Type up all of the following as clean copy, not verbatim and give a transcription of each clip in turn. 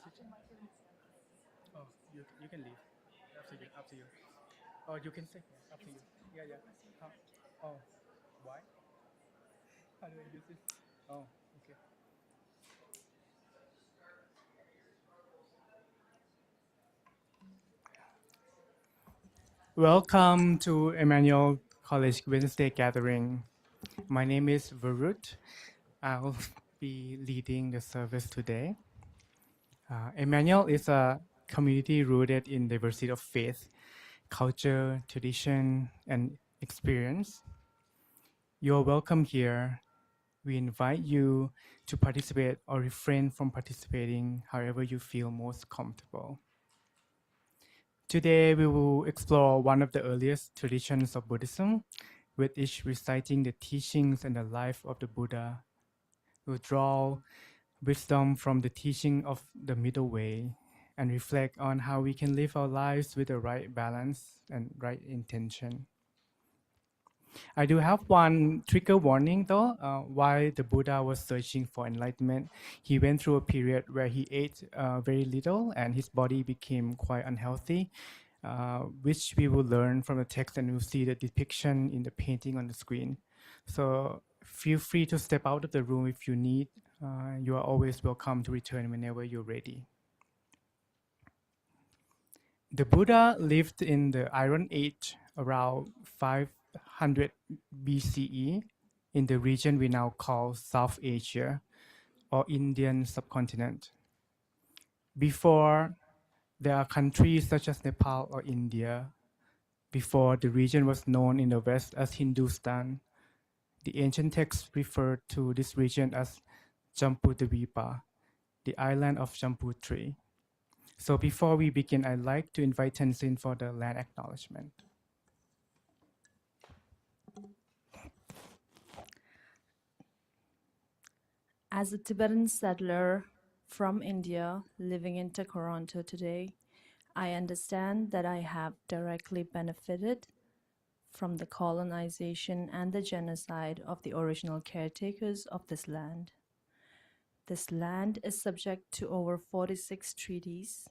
Oh, you can leave. Up to you. Up to you. Oh, you can say. Yeah, up to you. Yeah, yeah. How? Oh, why? How do I use this? Oh, okay. Welcome to Emmanuel College Wednesday Gathering. My name is Varut. I'll be leading the service today. Emmanuel is a community rooted in diversity of faith, culture, tradition, and experience. You're welcome here. We invite you to participate or refrain from participating however you feel most comfortable. Today, we will explore one of the earliest traditions of Buddhism, with each reciting the teachings and the life of the Buddha. We'll draw wisdom from the teaching of the middle way and reflect on how we can live our lives with the right balance and right intention. I do have one trigger warning though. While the Buddha was searching for enlightenment, he went through a period where he ate very little and his body became quite unhealthy, which we will learn from the text and we'll see the depiction in the painting on the screen. So feel free to step out of the room if you need. You are always welcome to return whenever you're ready. The Buddha lived in the Iron Age around 500 BCE in the region we now call South Asia or Indian subcontinent. Before, there are countries such as Nepal or India. Before, the region was known in the West as Hindustan. The ancient texts refer to this region as Jambudvipa, the island of Jambudri. So before we begin, I'd like to invite Tenzin for the land acknowledgement. As a Tibetan settler from India living in Toronto today, I understand that I have directly benefited from the colonization and the genocide of the original caretakers of this land. This land is subject to over 46 treaties,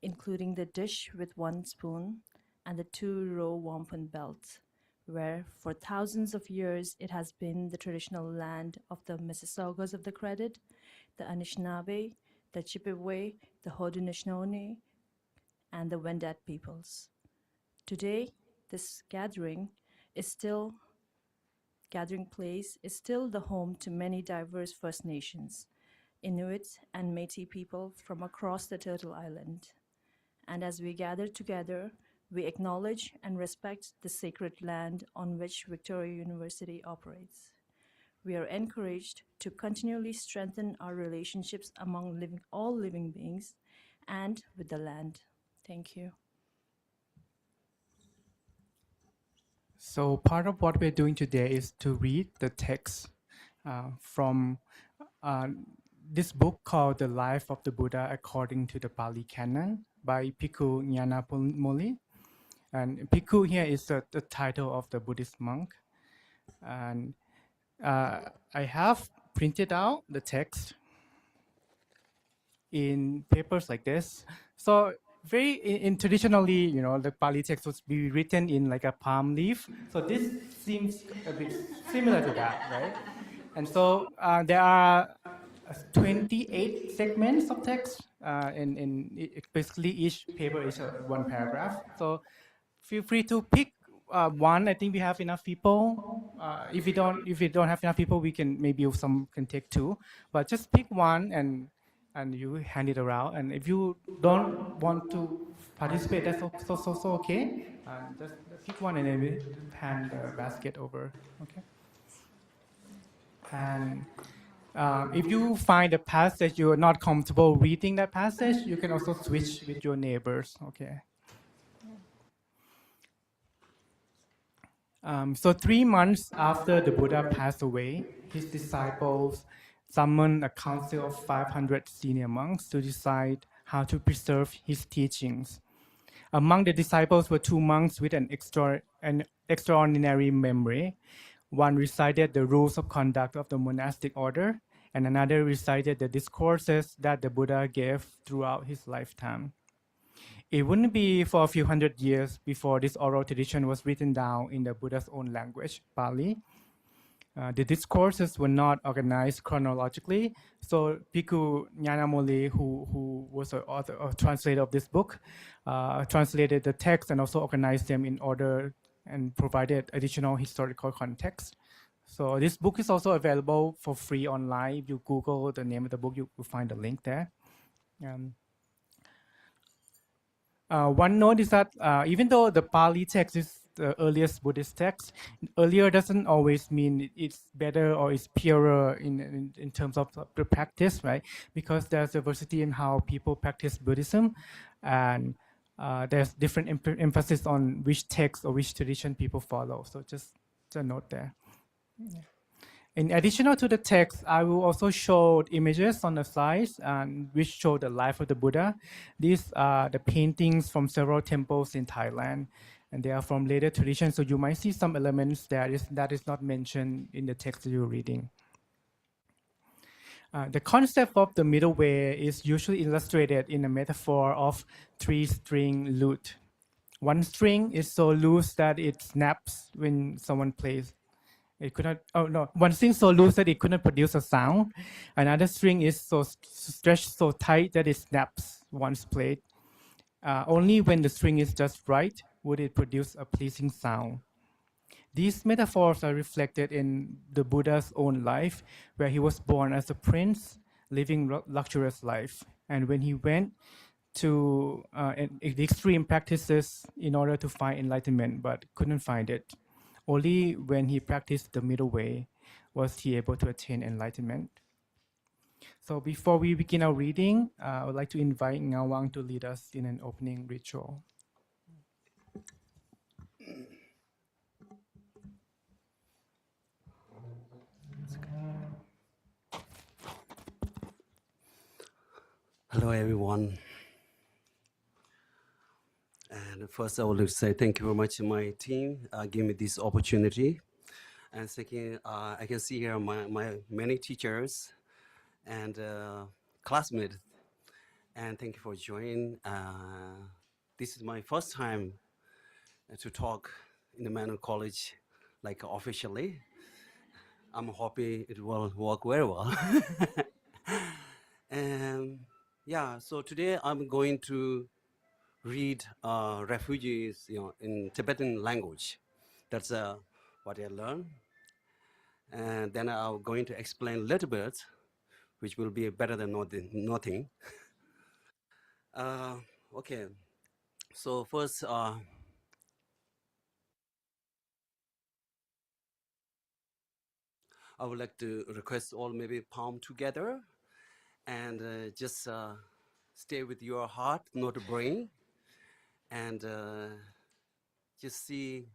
including the dish with one spoon and the two-row wampum belt, where for thousands of years it has been the traditional land of the Mississaugas of the Credit, the Anishinaabe, the Chippewa, the Haudenosaunee, and the Wendat peoples. Today, this gathering place is still the home to many diverse First Nations, Inuit, and Métis people from across the Turtle Island. And as we gather together, we acknowledge and respect the sacred land on which Victoria University operates. We are encouraged to continually strengthen our relationships among all living beings and with the land. Thank you. So part of what we're doing today is to read the text from this book called The Life of the Buddha According to the Pali Canon by Bhikkhu Nyanapoli. And Bhikkhu here is the title of the Buddhist monk. And I have printed out the text in papers like this. So very in traditionally, the Pali text would be written in like a palm leaf. So this seems a bit similar to that, right? And so there are 28 segments of text, basically each paper is one paragraph. So feel free to pick one. I think we have enough people. If we don't have enough people, we can maybe some can take two. But just pick one and you hand it around. And if you don't want to participate, that's also okay. Just pick one and then we hand the basket over. Okay. And if you find a passage you're not comfortable reading that passage, you can also switch with your neighbors. Okay. So 3 months after the Buddha passed away, his disciples summoned a council of 500 senior monks to decide how to preserve his teachings. Among the disciples were 2 monks with an extraordinary memory. One recited the rules of conduct of the monastic order, and another recited the discourses that the Buddha gave throughout his lifetime. It wouldn't be for a few hundred years before this oral tradition was written down in the Buddha's own language, Pali. The discourses were not organized chronologically. So Bhikkhu Nyanamoli, who was a author, a translator of this book, translated the text and also organized them in order and provided additional historical context. So this book is also available for free online. If you Google the name of the book, you will find the link there. Um, one note is that even though the Pali text is the earliest Buddhist text, earlier doesn't always mean it's better or it's purer in terms of the practice, right? Because there's diversity in how people practice Buddhism, and there's different emphasis on which text or which tradition people follow. So just a note there. In addition to the text, I will also show images on the slides which show the life of the Buddha. These are the paintings from several temples in Thailand, and they are from later traditions. So you might see some elements that is not mentioned in the text that you're reading. The concept of the middle way is usually illustrated in a metaphor of three-string lute. One string is so loose that it snaps when someone plays. It could not, oh no, one string so loose that it couldn't produce a sound. Another string is so stretched so tight that it snaps once played. Only when the string is just right would it produce a pleasing sound. These metaphors are reflected in the Buddha's own life, where he was born as a prince, living luxurious life. And when he went to the extreme practices in order to find enlightenment, but couldn't find it. Only when he practiced the middle way was he able to attain enlightenment. So before we begin our reading, I would like to invite Ngawang to lead us in an opening ritual. Hello, everyone. And first, I would like to say thank you very much to my team giving me this opportunity. And second, I can see here my many teachers and classmates. And thank you for joining. This is my first time to talk in the Manual College, like officially. I'm happy it will work very well. And yeah, so today I'm going to read refugees, in Tibetan language. That's what I learned. And then I'm going to explain a little bit, which will be better than nothing. Okay, so first, I would like to request all maybe palm together and just stay with your heart, not brain, and just see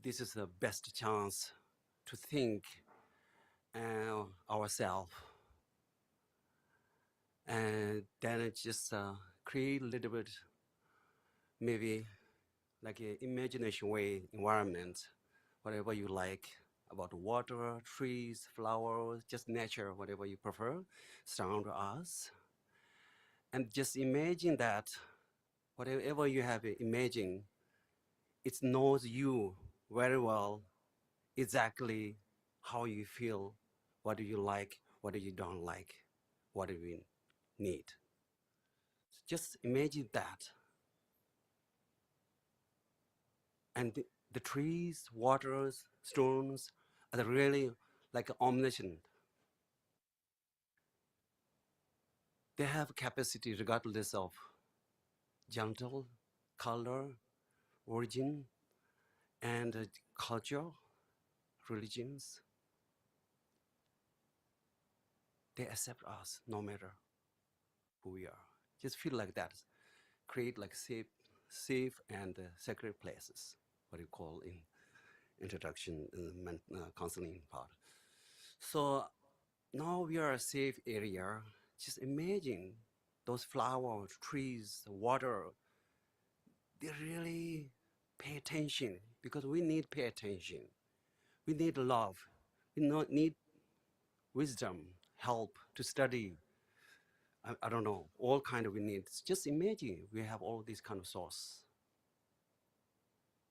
this is the best chance to think ourselves, and then it just create a little bit, maybe like an imagination way environment, whatever you like about water, trees, flowers, just nature, whatever you prefer, surround us, and just imagine that whatever you have imagined, it knows you very well, exactly how you feel, what do you like, what do you don't like, what do you need. Just imagine that. And the trees, waters, stones are really like omniscient. They have capacity regardless of gentle, color, origin, and culture, religions. They accept us no matter who we are. Just feel like that. Create like safe and sacred places, what you call in introduction counseling part. So now we are a safe area. Just imagine those flowers, trees, water. They really pay attention because we need pay attention. We need love. We not need wisdom, help to study. I don't know, all kind of needs. Just imagine we have all these kind of source.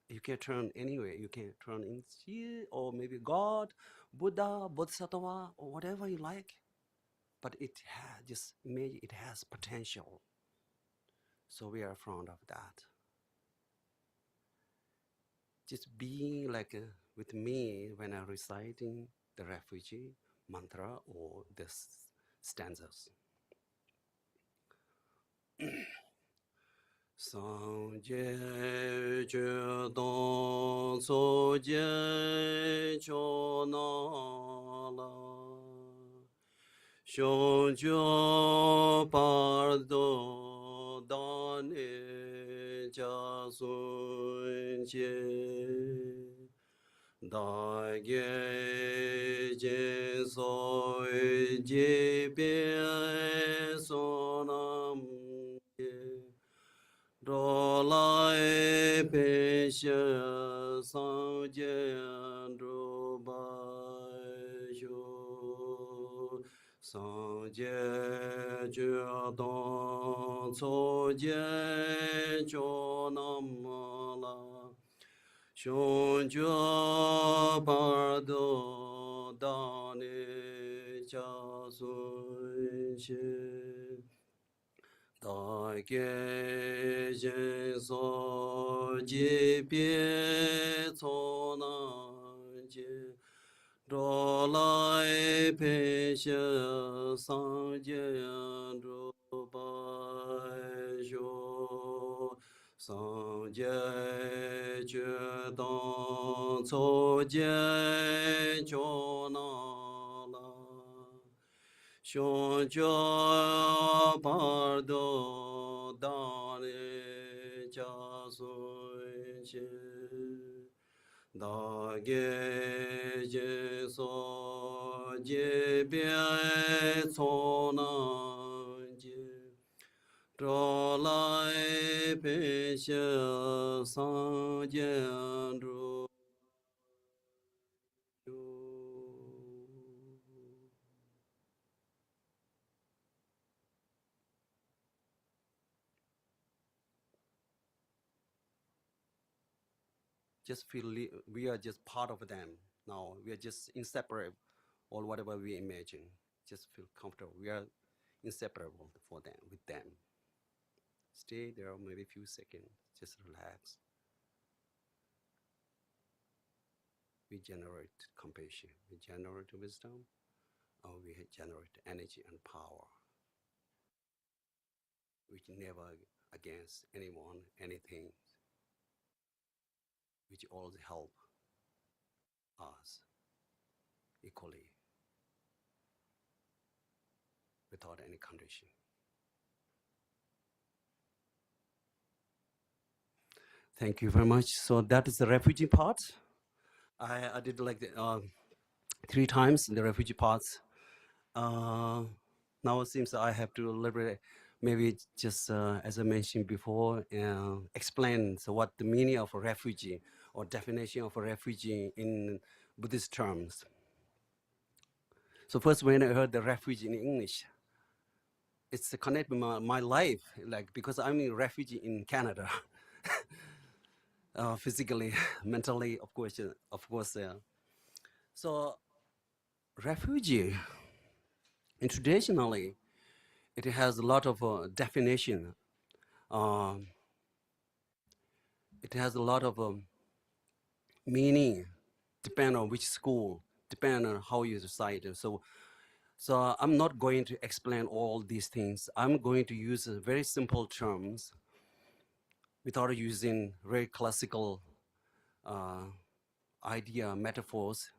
You can turn anywhere. You can turn in here, or maybe God, Buddha, Bodhisattva, or whatever you like. But it has, just imagine, it has potential. So we are fond of that. Just being like with me when I'm reciting the refugee mantra or the stanzas. Sanje je don so je cho na la shon jo par do dan ne ja sun je da ge je so je be so nam ye Ro lai pe she sang jian ru ba yu sang jie ju dong cu jie jiu nam la xiong jue par du da ni jia sun xie 大概人所及别错难解，若来陪些三界诸白修，三界觉当错界觉难了。熊家巴多达呢加孙些，大概结所结别错难解，这来陪些三见主。Just feel we are just part of them now. We are just inseparable, or whatever we imagine. Just feel comfortable. We are inseparable for them with them. Stay there maybe a few seconds. Just relax. We generate compassion. We generate wisdom, or we generate energy and power, which never against anyone, anything, which all help us equally without any condition. Thank you very much. So that is the refugee part. I did like the, 3 times in the refugee parts. Now it seems I have to elaborate, maybe just as I mentioned before, explain so what the meaning of a refugee or definition of a refugee in Buddhist terms. So first, when I heard the refugee in English, it's connected with my life, like because I'm a refugee in Canada, physically, mentally, of course, So refugee, and traditionally, it has a lot of definition. Um, it has a lot of meaning, depend on which school, depend on how you recite it. So I'm not going to explain all these things. I'm going to use very simple terms without using very classical idea metaphors,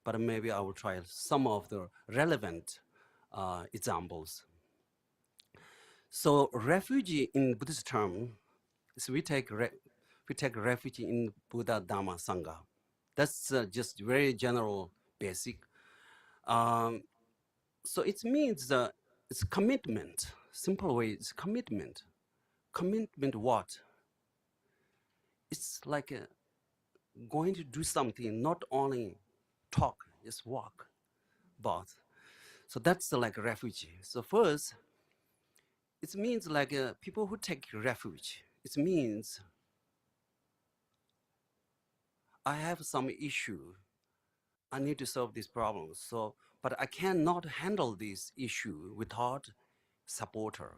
but maybe I will try some of the relevant examples. So refugee in Buddhist term, so we take refuge in Buddha, Dhamma, Sangha. That's just very general, basic. So it means it's commitment. Simple way is commitment. Commitment what? It's like going to do something, not only talk, just walk, but So that's like a refugee. So first, it means like people who take refuge. It means I have some issue. I need to solve this problem. So, but I cannot handle this issue without supporter,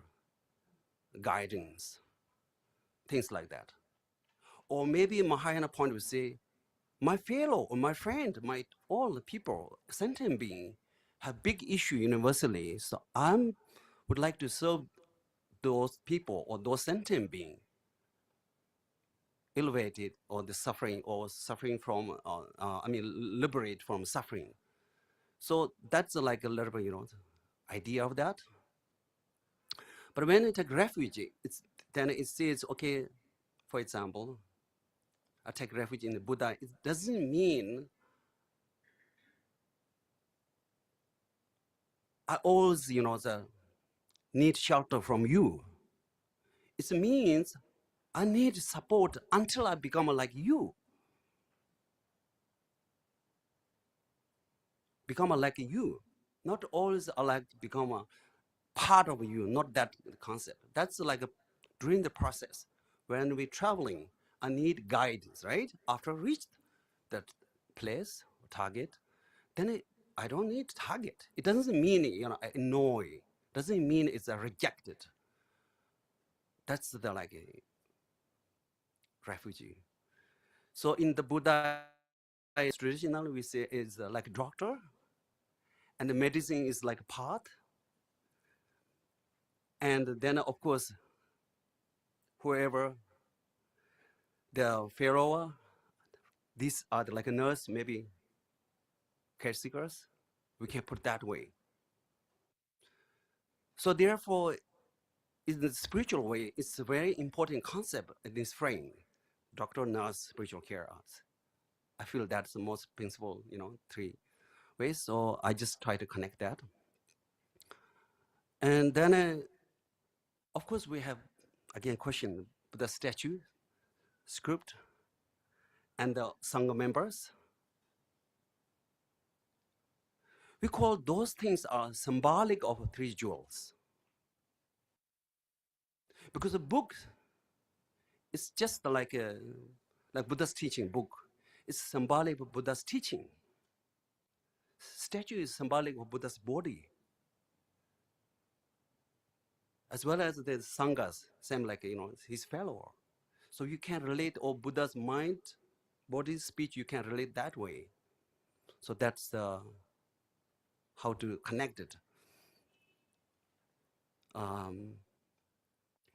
guidance, things like that. Or maybe Mahayana point would say, my fellow or my friend, my all the people, sentient being, have big issue universally. So I would like to serve those people or those sentient being elevated or the suffering or suffering from, liberate from suffering. So that's like a little bit, idea of that. But when it's a refugee, then it says, okay, for example, I take refuge in the Buddha. It doesn't mean I always, need shelter from you. It means I need support until I become like you, become like you. Not always I like to become a part of you, not that concept. That's like during the process. When we're traveling, I need guidance, right? After I reach that place, target, then I don't need target. It doesn't mean, I annoy. Doesn't mean it's a rejected. That's the like a refugee. So in the Buddha traditional, we say is like a doctor, and the medicine is like a part. And then of course, whoever the pharaoh, these are like a nurse, maybe caretakers. We can put that way. So therefore, in the spiritual way, it's a very important concept in this frame. Doctor, nurse, spiritual care. I feel that's the most principal, three ways. So I just try to connect that. And then, of course, we have, again, question the statue, script, and the Sangha members. We call those things are symbolic of three jewels. Because a book is just like Buddha's teaching book. It's symbolic of Buddha's teaching. Statue is symbolic of Buddha's body, as well as the sanghas, same like his fellow. So you can relate all Buddha's mind, body, speech. You can relate that way. So that's how to connect it.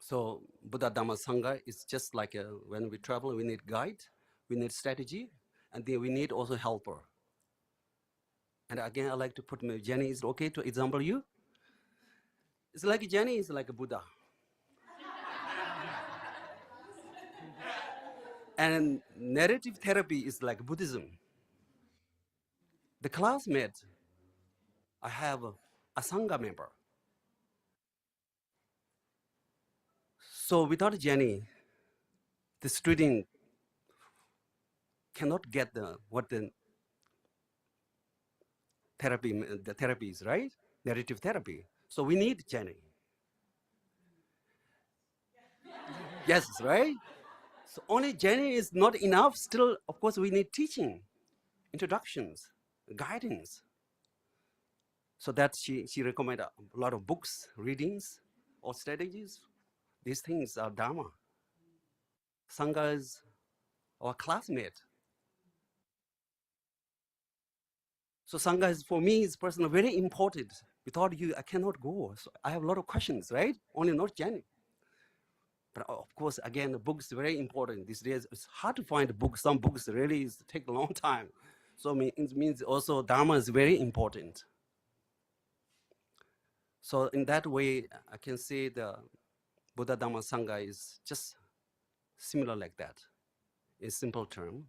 So Buddha Dhamma Sangha is just like when we travel, we need guide, we need strategy, and then we need also helper. And again, I like to put Jenny. Is it okay to example you? It's like Jenny is like a Buddha. And narrative therapy is like Buddhism. The classmate, I have a Sangha member. So without Jenny, the student cannot get what the therapy is, right? Narrative therapy. So we need Jenny. Yes, right? So only Jenny is not enough. Still, of course, we need teaching, introductions, guidance. So that she recommended a lot of books, readings, or strategies. These things are Dharma. Sangha is our classmate. So Sangha is, for me, is personally very important. Without you, I cannot go. So I have a lot of questions, right? Only not Jenny. But of course, again, the books very important. These days, it's hard to find a book. Some books really take a long time. So it means also Dharma is very important. So in that way, I can say the Buddha Dhamma Sangha is just similar like that, in simple term.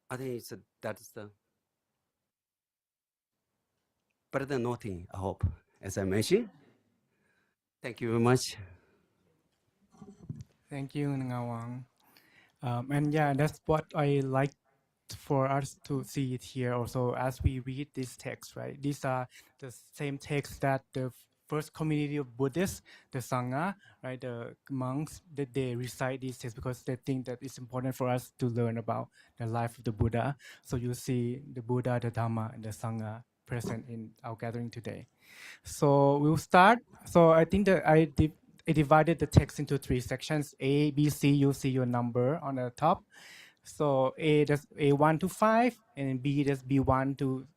I think that's the better than nothing, I hope, as I mentioned. Thank you very much. Thank you, Ngawang. And yeah, that's what I like for us to see it here also as we read this text, right? These are the same texts that the first community of Buddhists, the Sangha, right, the monks, that they recite these texts because they think that it's important for us to learn about the life of the Buddha. So you see the Buddha, the Dhamma, and the Sangha present in our gathering today. So we'll start. So I think that I divided the text into three sections: A, B, C. You see your number on the top. So A, that's A1 to 5, and B, that's B1 to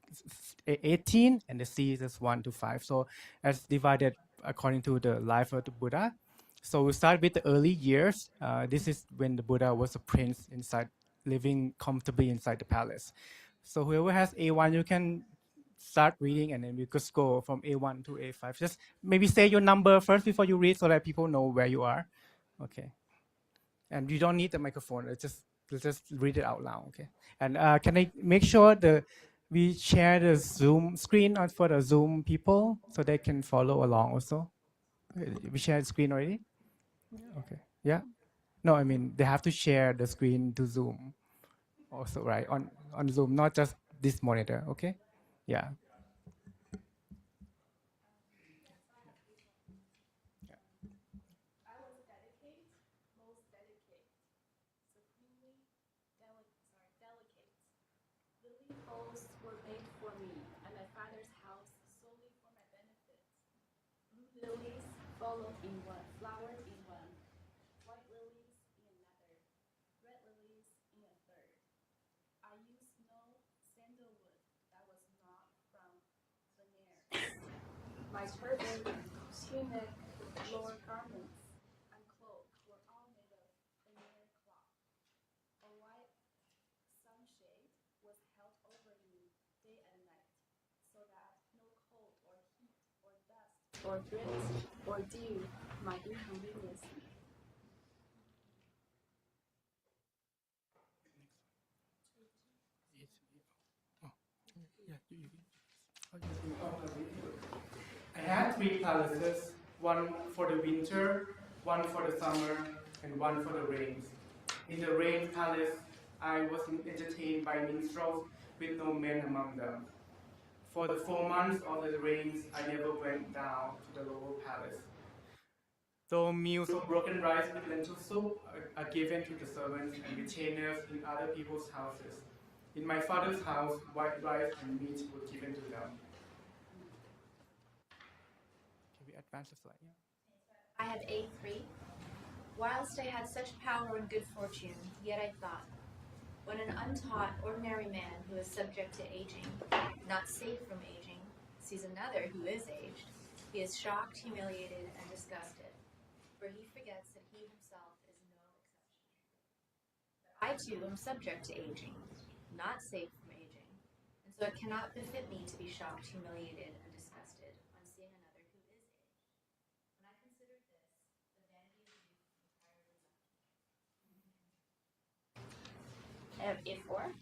18, and the C is 1 to 5. So that's divided according to the life of the Buddha. So we start with the early years. This is when the Buddha was a prince inside, living comfortably inside the palace. So whoever has A1, you can start reading, and then we could go from A1 to A5. Just maybe say your number first before you read so that people know where you are. Okay. And you don't need the microphone. Just read it out loud, okay? And can I make sure we share the Zoom screen for the Zoom people so they can follow along also? We share the screen already? Okay. Yeah? No, I mean, they have to share the screen to Zoom also, right? On Zoom, not just this monitor, okay? Yeah. I had three palaces, one for the winter, one for the summer, and one for the rains. In the rain palace, I was entertained by minstrels with no men among them. For the 4 months of the rains, I never went down to the lower palace. Though meals of broken rice with lentil soup are given to the servants and retainers in other people's houses. In my father's house, white rice and meat were given to them. Can we advance the slide? Yeah. I have A3. Whilst I had such power and good fortune, yet I thought, when an untaught, ordinary man who is subject to aging, not safe from aging, sees another who is aged, he is shocked, humiliated, and disgusted, for he forgets that he himself is no exception. But I too am subject to aging, not safe from aging, and so it cannot befit me to be shocked, humiliated, and disgusted on seeing another who is aged. When I considered this, the vanity of youth entirely left me. I have A4.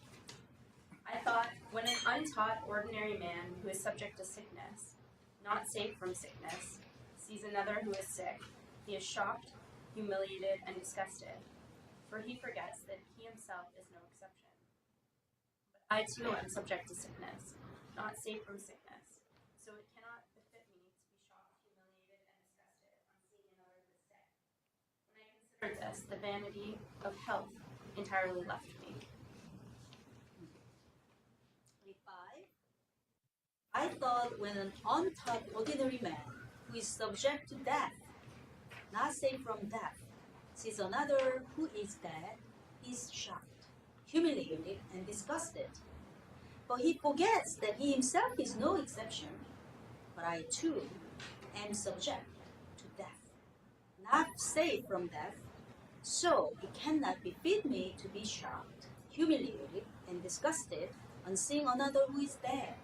I thought, when an untaught, ordinary man who is subject to sickness, not safe from sickness, sees another who is sick, he is shocked, humiliated, and disgusted, for he forgets that he himself is no exception. But I too am subject to sickness, not safe from sickness, so it cannot befit me to be shocked, humiliated, and disgusted on seeing another who is sick. When I considered this, the vanity of health entirely left me. I thought, when an untaught ordinary man who is subject to death, not safe from death, sees another who is dead, he is shocked, humiliated, and disgusted. But he forgets that he himself is no exception. But I too am subject to death, not safe from death, so it cannot befit me to be shocked, humiliated, and disgusted on seeing another who is dead.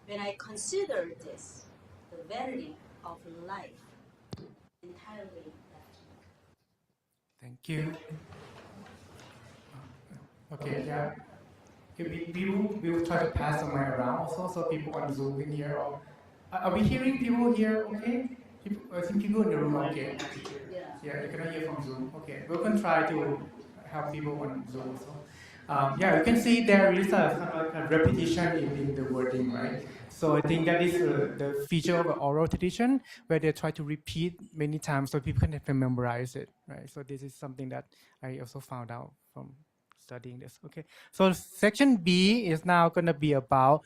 When I consider this, the vanity of life entirely left me. Thank you. Okay, yeah. Okay, we will try to pass the mic around also so people on Zoom can hear. Are we hearing people here okay? I think people in the room are okay. Yeah. Yeah, you cannot hear from Zoom. Okay, we can try to help people on Zoom also. Yeah, you can see there is a kind of like a repetition in the wording, right? So I think that is the feature of an oral tradition where they try to repeat many times so people can memorize it, right? So this is something that I also found out from studying this. Okay, so section B is now going to be about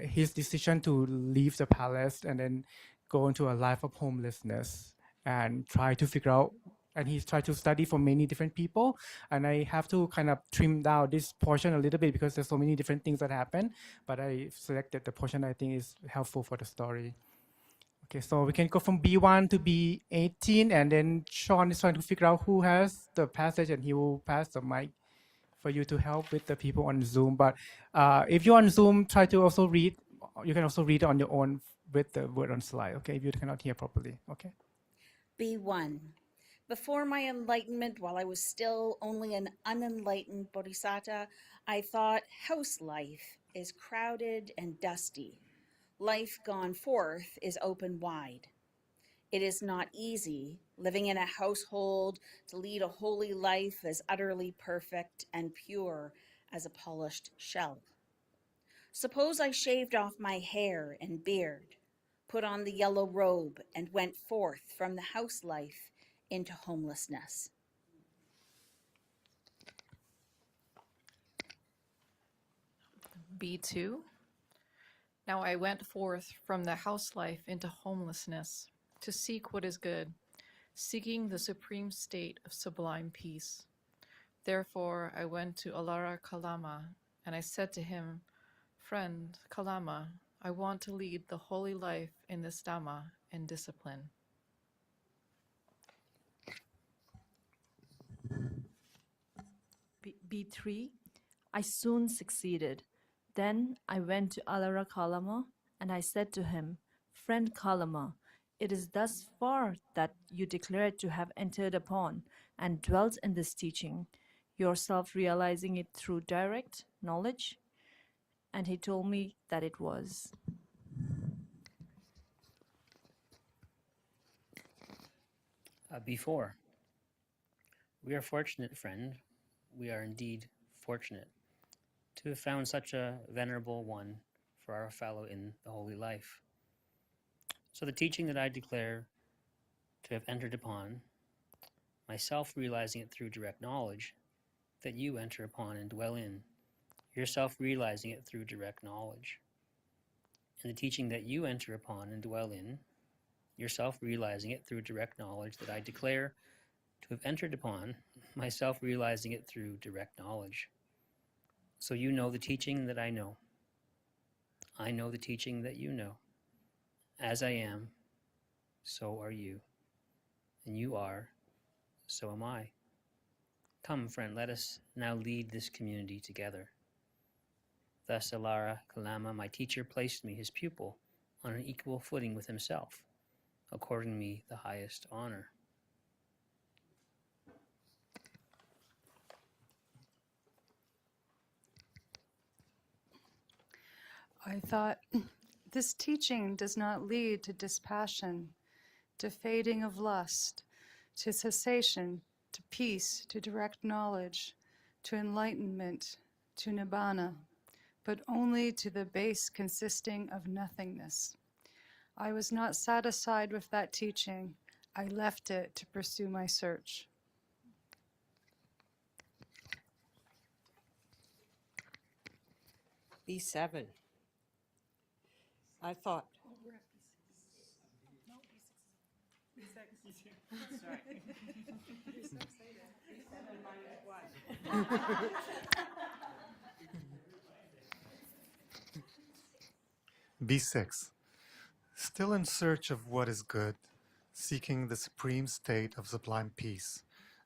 his decision to leave the palace and then go into a life of homelessness and try to figure out. And he's tried to study for many different people, and I have to kind of trim down this portion a little bit because there's so many different things that happen. But I selected the portion I think is helpful for the story. Okay, so we can go from B1 to B18, and then Sean is trying to figure out who has the passage, and he will pass the mic for you to help with the people on Zoom. But if you're on Zoom, try to also read. You can also read on your own with the word on slide. Okay, if you cannot hear properly. Okay. B1. Before my enlightenment, while I was still only an unenlightened bodhisattva, I thought house life is crowded and dusty. Life gone forth is open wide. It is not easy living in a household to lead a holy life as utterly perfect and pure as a polished shell. Suppose I shaved off my hair and beard, put on the yellow robe, and went forth from the house life into homelessness. B2. Now I went forth from the house life into homelessness to seek what is good, seeking the supreme state of sublime peace. Therefore I went to Alara Kalama, and I said to him, Friend Kalama, I want to lead the holy life in this Dhamma and discipline. B3. I soon succeeded. Then I went to Alara Kalama, and I said to him, Friend Kalama, it is thus far that you declared to have entered upon and dwelt in this teaching, yourself realizing it through direct knowledge. And he told me that it was. Before. We are fortunate, friend. We are indeed fortunate to have found such a venerable one for our fellow in the holy life. So the teaching that I declare to have entered upon, myself realizing it through direct knowledge, that you enter upon and dwell in, yourself realizing it through direct knowledge. And the teaching that you enter upon and dwell in, yourself realizing it through direct knowledge that I declare to have entered upon, myself realizing it through direct knowledge. So you know the teaching that I know. I know the teaching that you know. As I am, so are you. And you are, so am I. Come, friend, let us now lead this community together. Thus Alara Kalama, my teacher, placed me, his pupil, on an equal footing with himself, according me the highest honor. I thought, this teaching does not lead to dispassion, to fading of lust, to cessation, to peace, to direct knowledge, to enlightenment, to nibbana, but only to the base consisting of nothingness. I was not satisfied with that teaching. I left it to pursue my search. B7. I thought. B6. Still in search of what is good, seeking the supreme state of sublime peace,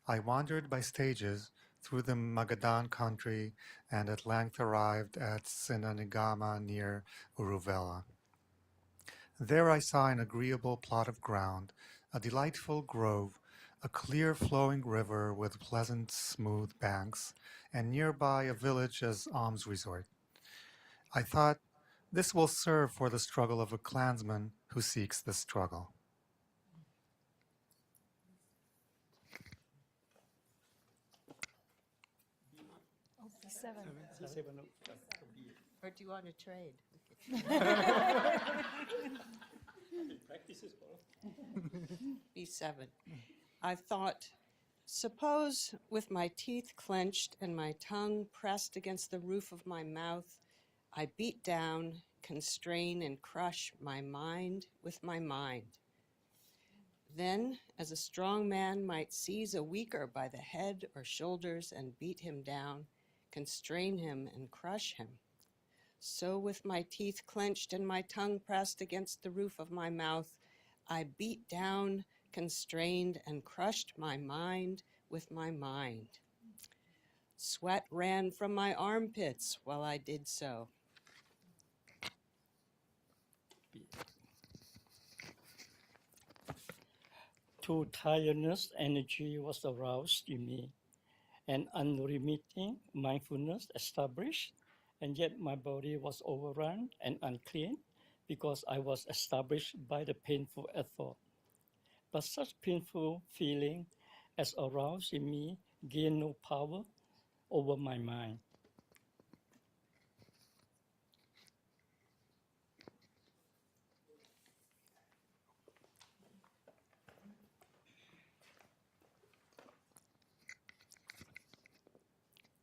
I wandered by stages through the Magadan country and at length arrived at Sinanigama near Uruvela. There I saw an agreeable plot of ground, a delightful grove, a clear flowing river with pleasant smooth banks, and nearby a village as alms resort. I thought, this will serve for the struggle of a clansman who seeks the struggle. Or do you want to trade? B7. I thought, suppose with my teeth clenched and my tongue pressed against the roof of my mouth, I beat down, constrain, and crush my mind with my mind. Then, as a strong man might seize a weaker by the head or shoulders and beat him down, constrain him and crush him, so with my teeth clenched and my tongue pressed against the roof of my mouth, I beat down, constrained, and crushed my mind with my mind. Sweat ran from my armpits while I did so. Too tiredness energy was aroused in me, and unremitting mindfulness established, and yet my body was overrun and unclean because I was established by the painful effort. But such painful feeling as aroused in me gained no power over my mind.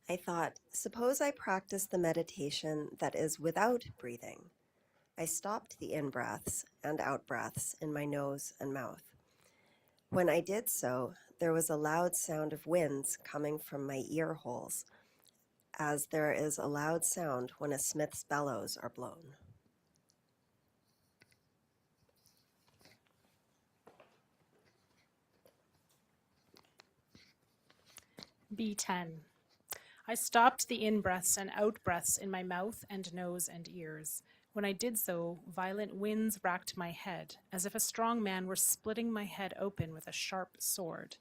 I thought, suppose I practice the meditation that is without breathing. I stopped the in-breaths and out-breaths in my nose and mouth. When I did so, there was a loud sound of winds coming from my ear holes, as there is a loud sound when a smith's bellows are blown. B10. I stopped the in-breaths and out-breaths in my mouth and nose and ears. When I did so, violent winds racked my head, as if a strong man were splitting my head open with a sharp sword.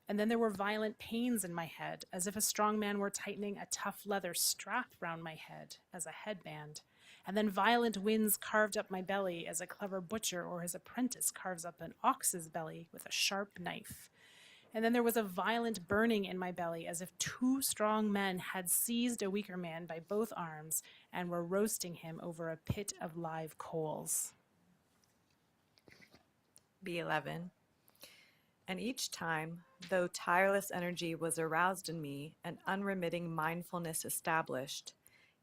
And then there were violent pains in my head, as if a strong man were tightening a tough leather strap round my head as a headband. And then violent winds carved up my belly as a clever butcher or his apprentice carves up an ox's belly with a sharp knife. And then there was a violent burning in my belly, as if two strong men had seized a weaker man by both arms and were roasting him over a pit of live coals. B11. And each time, though tireless energy was aroused in me and unremitting mindfulness established,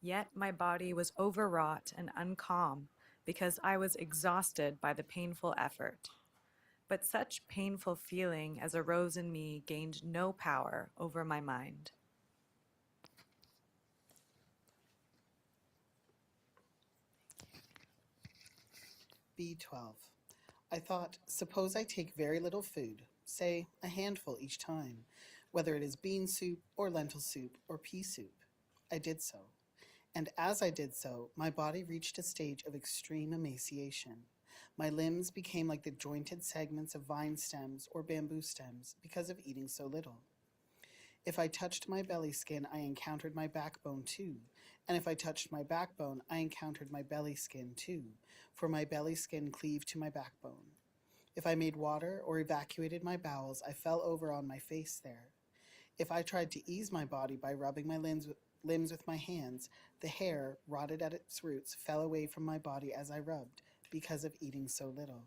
yet my body was overwrought and uncalm because I was exhausted by the painful effort. But such painful feeling as arose in me gained no power over my mind. B12. I thought, suppose I take very little food, say a handful each time, whether it is bean soup or lentil soup or pea soup. I did so. And as I did so, my body reached a stage of extreme emaciation. My limbs became like the jointed segments of vine stems or bamboo stems because of eating so little. If I touched my belly skin, I encountered my backbone too. And if I touched my backbone, I encountered my belly skin too, for my belly skin cleaved to my backbone. If I made water or evacuated my bowels, I fell over on my face there. If I tried to ease my body by rubbing my limbs with my hands, the hair, rotted at its roots, fell away from my body as I rubbed, because of eating so little.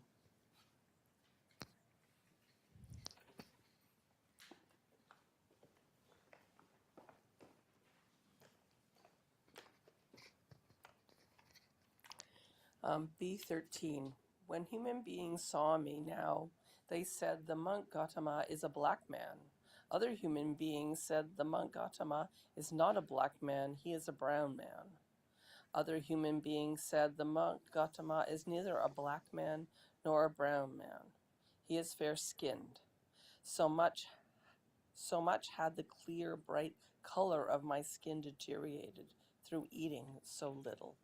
B13. When human beings saw me now, they said the monk Gautama is a black man. Other human beings said the monk Gautama is not a black man, he is a brown man. Other human beings said the monk Gautama is neither a black man nor a brown man. He is fair-skinned. So much had the clear, bright color of my skin deteriorated through eating so little.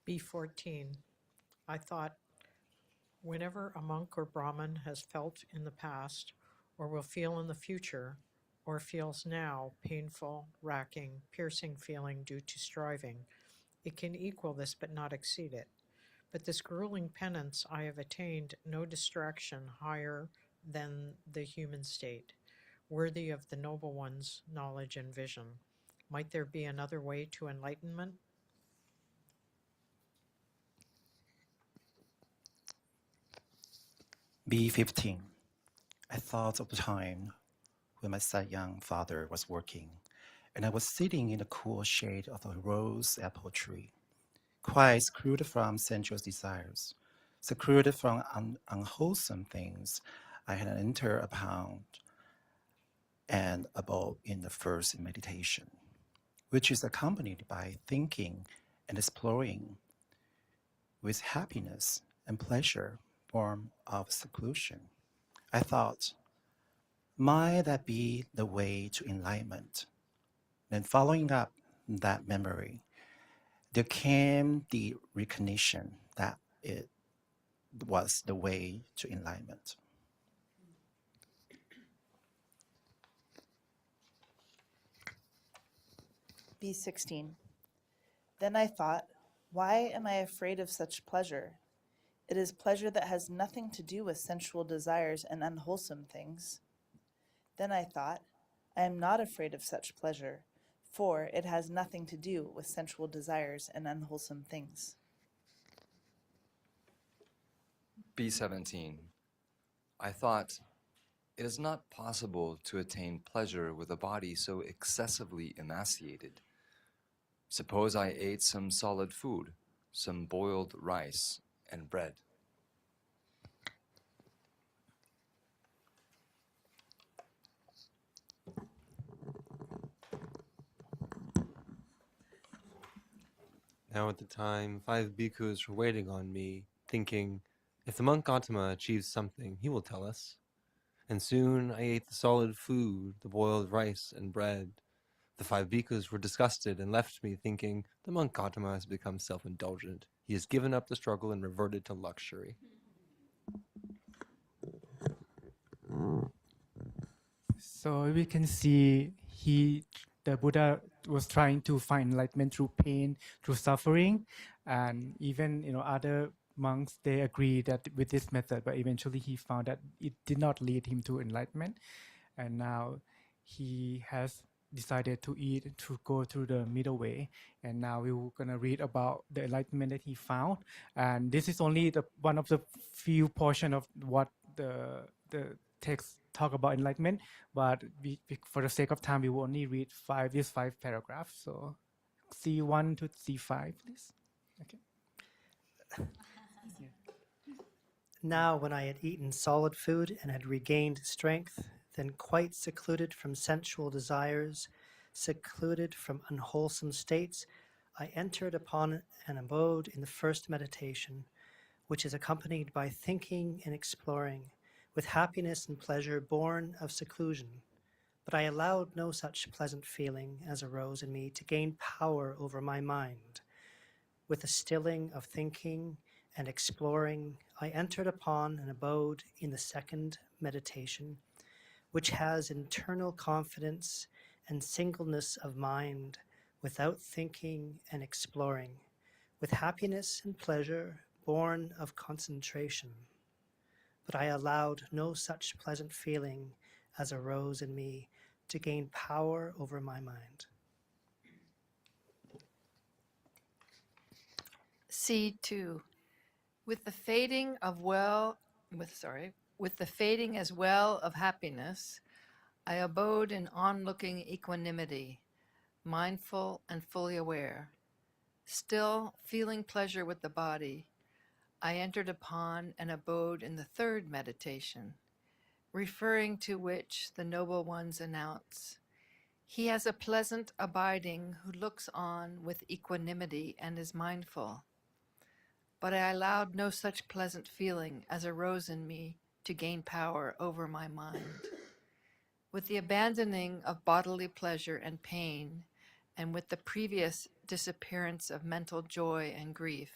B14. I thought, whenever a monk or Brahmin has felt in the past, or will feel in the future, or feels now painful, racking, piercing feeling due to striving, it can equal this but not exceed it. But this grueling penance I have attained no distraction higher than the human state. worthy of the Noble One's knowledge and vision. Might there be another way to enlightenment? B15. I thought of the time when my sad young father was working, and I was sitting in the cool shade of a rose apple tree, quite secluded from sensuous desires, secluded from unwholesome things I had entered upon and abode in the first meditation, which is accompanied by thinking and exploring with happiness and pleasure born of seclusion. I thought, might that be the way to enlightenment? Then, following up that memory, there came the recognition that it was the way to enlightenment. B16. Then I thought, why am I afraid of such pleasure? It is pleasure that has nothing to do with sensual desires and unwholesome things. Then I thought, I am not afraid of such pleasure, for it has nothing to do with sensual desires and unwholesome things. B17. I thought, it is not possible to attain pleasure with a body so excessively emaciated. Suppose I ate some solid food, some boiled rice and bread. Now at the time, 5 bhikkhus were waiting on me, thinking, if the monk Gautama achieves something, he will tell us. And soon I ate the solid food, the boiled rice and bread. The 5 bhikkhus were disgusted and left me thinking, the monk Gautama has become self-indulgent. He has given up the struggle and reverted to luxury. So we can see the Buddha was trying to find enlightenment through pain, through suffering, and even other monks, they agree that with this method, but eventually he found that it did not lead him to enlightenment, and now he has decided to go through the middle way, and now we're gonna read about the enlightenment that he found, and this is only one of the few portion of what the text talk about enlightenment, but for the sake of time, we will only read these five paragraphs. So C1 to C5, please. Okay. Now, when I had eaten solid food and had regained strength, then quite secluded from sensual desires, secluded from unwholesome states, I entered upon an abode in the first meditation, which is accompanied by thinking and exploring, with happiness and pleasure born of seclusion. But I allowed no such pleasant feeling as arose in me to gain power over my mind. With the stilling of thinking and exploring, I entered upon an abode in the second meditation, which has internal confidence and singleness of mind, without thinking and exploring, with happiness and pleasure born of concentration. But I allowed no such pleasant feeling as arose in me to gain power over my mind. C2. With the fading as well of happiness, I abode in onlooking equanimity, mindful and fully aware. Still feeling pleasure with the body, I entered upon and abode in the third meditation, referring to which the noble ones announce, he has a pleasant abiding who looks on with equanimity and is mindful. But I allowed no such pleasant feeling as arose in me to gain power over my mind. With the abandoning of bodily pleasure and pain, and with the previous disappearance of mental joy and grief,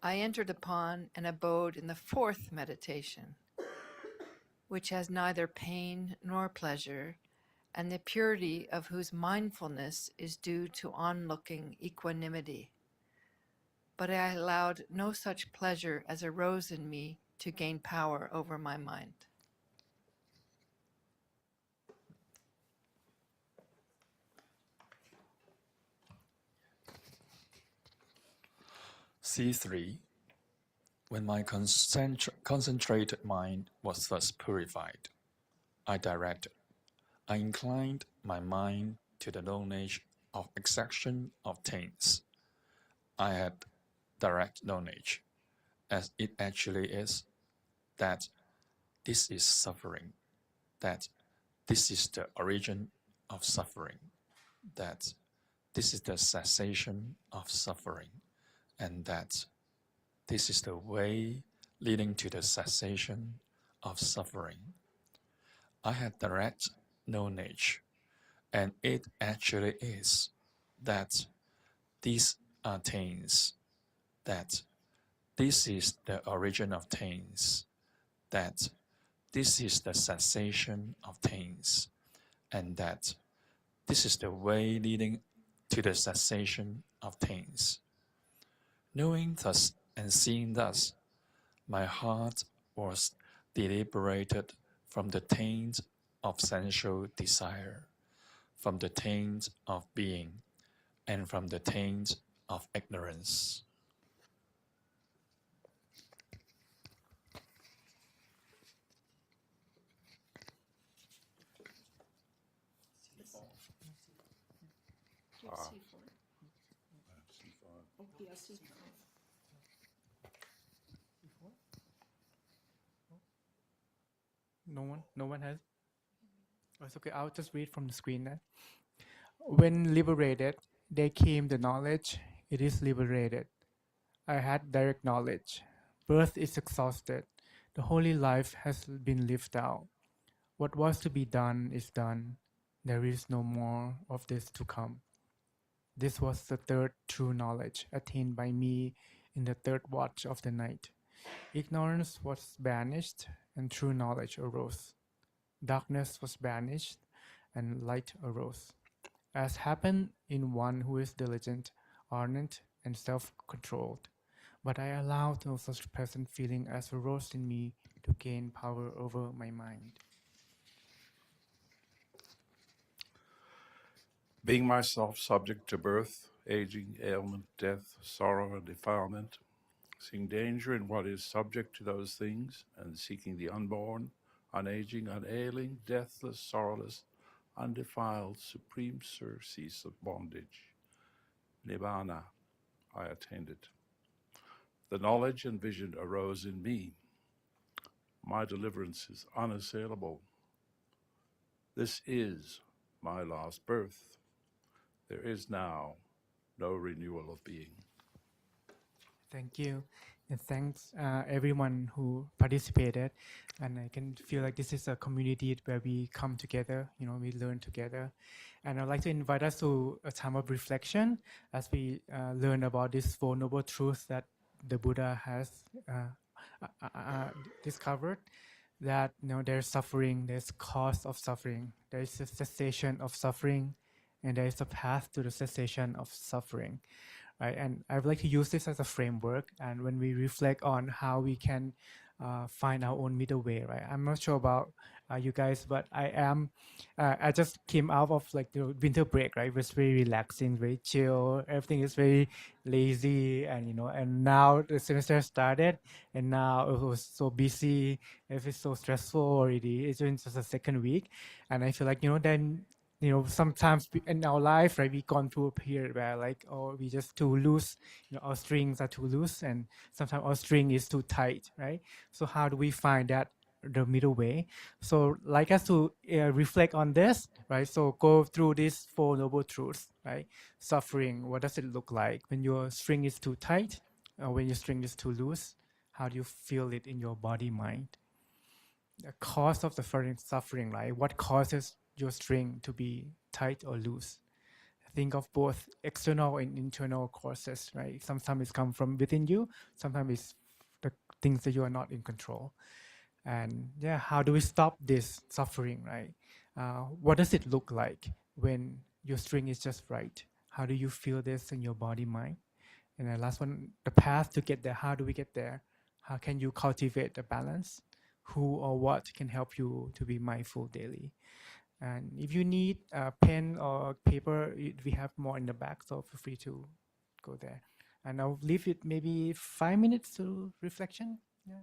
I entered upon and abode in the fourth meditation, which has neither pain nor pleasure, and the purity of whose mindfulness is due to onlooking equanimity. But I allowed no such pleasure as arose in me to gain power over my mind. C3. When my concentrated mind was thus purified, I inclined my mind to the knowledge of exaction of things. I had direct knowledge, as it actually is, that this is suffering, that this is the origin of suffering, that this is the cessation of suffering, and that this is the way leading to the cessation of suffering. I had direct knowledge, and it actually is, that these are things, that this is the origin of things, that this is the cessation of things, and that this is the way leading to the cessation of things. Knowing thus and seeing thus, my heart was deliberated from the taint of sensual desire, from the taint of being, and from the taint of ignorance. No one has. Oh, it's okay. I'll just read from the screen then. When liberated, there came the knowledge. It is liberated. I had direct knowledge. Birth is exhausted. The holy life has been lived out. What was to be done is done. There is no more of this to come. This was the third true knowledge attained by me in the third watch of the night. Ignorance was banished, and true knowledge arose. Darkness was banished, and light arose. As happened in one who is diligent, ardent, and self-controlled. But I allowed no such pleasant feeling as arose in me to gain power over my mind. Being myself subject to birth, aging, ailment, death, sorrow, and defilement, seeing danger in what is subject to those things, and seeking the unborn, unaging, unailing, deathless, sorrowless, undefiled, supreme surcease of bondage, Nibbana, I attained it. The knowledge and vision arose in me. My deliverance is unassailable. This is my last birth. There is now no renewal of being. Thank you. And thanks everyone who participated. And I can feel like this is a community where we come together, we learn together. And I'd like to invite us to a time of reflection as we learn about these Four Noble Truths that the Buddha has discovered. That there's suffering, there's cause of suffering, there's a cessation of suffering, and there is a path to the cessation of suffering. Right? And I would like to use this as a framework. And when we reflect on how we can find our own middle way, right? I'm not sure about you guys, but I just came out of like the winter break, right? It was very relaxing, very chill. Everything is very lazy, and and now the semester started, and now it was so busy. It was so stressful already. It's been just a second week, and I feel like then. Sometimes in our life, right, we gone through a period where like, we just too loose, our strings are too loose, and sometimes our string is too tight, right? So how do we find that the middle way? So like us to reflect on this, right? So go through these Four Noble Truths, right? Suffering, what does it look like when your string is too tight, or when your string is too loose? How do you feel it in your body, mind? The cause of the suffering, right? What causes your string to be tight or loose? Think of both external and internal causes, right? Sometimes it's come from within you, sometimes it's the things that you are not in control. And yeah, how do we stop this suffering, right? What does it look like when your string is just right? How do you feel this in your body, mind? And the last one, the path to get there. How do we get there? How can you cultivate the balance? Who or what can help you to be mindful daily? And if you need a pen or paper, we have more in the back, so feel free to go there. And I'll leave it maybe 5 minutes to reflection. Yeah.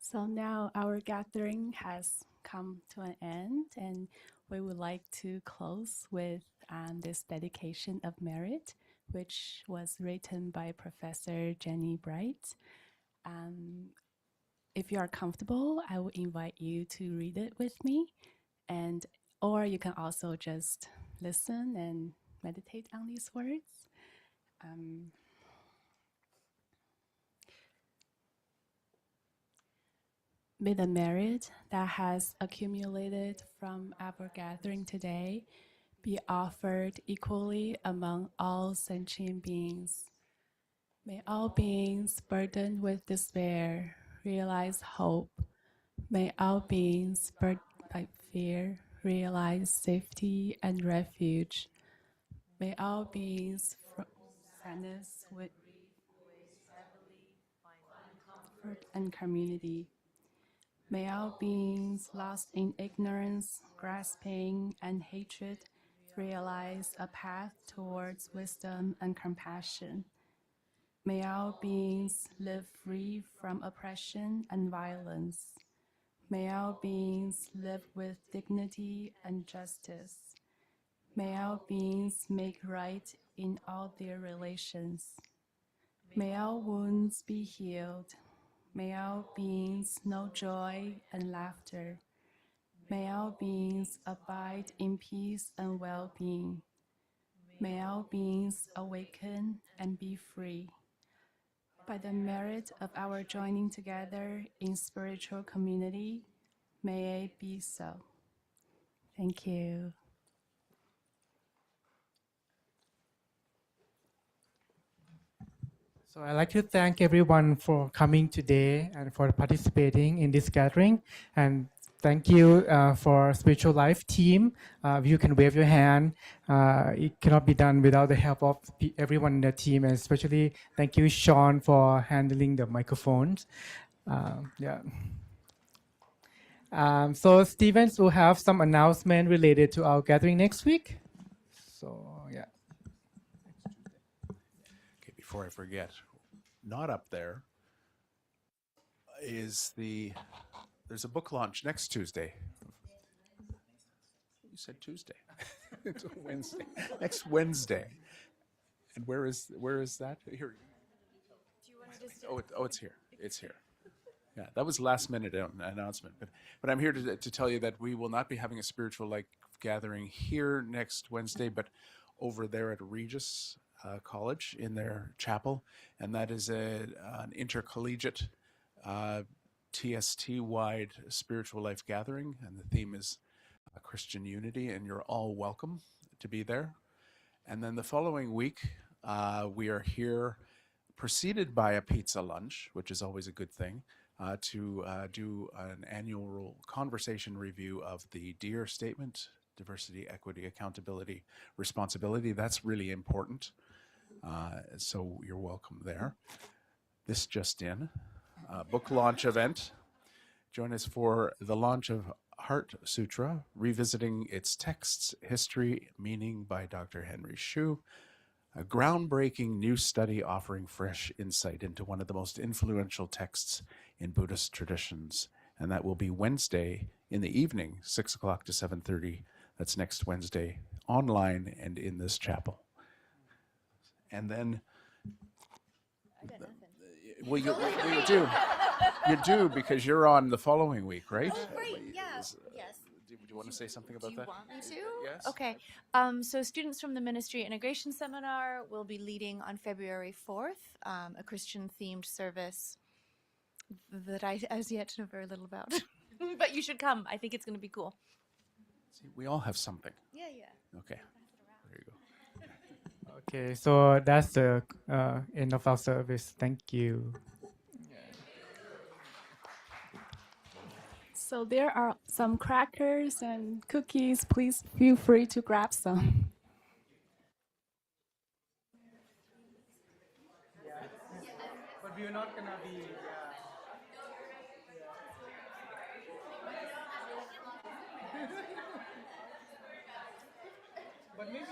So now our gathering has come to an end, and we would like to close with this dedication of merit, which was written by Professor Jenny Bright. If you are comfortable, I will invite you to read it with me, and or you can also just listen and meditate on these words. May the merit that has accumulated from our gathering today be offered equally among all sentient beings. May all beings burdened with despair realize hope. May all beings burdened by fear realize safety and refuge. May all beings sadness with comfort and community. May all beings lost in ignorance, grasping, and hatred realize a path towards wisdom and compassion. May all beings live free from oppression and violence. May all beings live with dignity and justice. May all beings make right in all their relations. May all wounds be healed. May all beings know joy and laughter. May all beings abide in peace and well-being. May all beings awaken and be free. By the merit of our joining together in spiritual community, may it be so. Thank you. So I'd like to thank everyone for coming today and for participating in this gathering. And thank you for Spiritual Life team. You can wave your hand. It cannot be done without the help of everyone in the team, and especially thank you, Sean, for handling the microphones. Yeah. So Stevens will have some announcement related to our gathering next week. So yeah. Okay, before I forget, not up there is there's a book launch next Tuesday. You said Tuesday. It's Wednesday. Next Wednesday. And where is that? Here. Do you want to just? It's here. It's here. Yeah, that was last minute announcement. But I'm here to tell you that we will not be having a spiritual life gathering here next Wednesday, but over there at Regis College in their chapel, and that is an intercollegiate TST-wide spiritual life gathering, and the theme is Christian unity, and you're all welcome to be there. And then the following week, we are here, preceded by a pizza lunch, which is always a good thing, to do an annual conversation review of the DEAR statement, diversity, equity, accountability, responsibility. That's really important. So you're welcome there. This just in, book launch event. Join us for the launch of Heart Sutra, revisiting its texts, history, meaning by Dr. Henry Shue, a groundbreaking new study offering fresh insight into one of the most influential texts in Buddhist traditions. And that will be Wednesday in the evening, 6 o'clock to 7:30. That's next Wednesday, online and in this chapel. And then, well, you do. You do, because you're on the following week, right? Right, yeah, yes. Do you want to say something about that? Do you want me to? Yes. Okay. So students from the Ministry Integration Seminar will be leading on February 4th, a Christian-themed service that I as yet know very little about. But you should come. I think it's going to be cool. See, we all have something. Yeah, yeah. Okay. There you go. Okay, so that's the end of our service. Thank you. So there are some crackers and cookies. Please feel free to grab some. But we're not gonna be. But maybe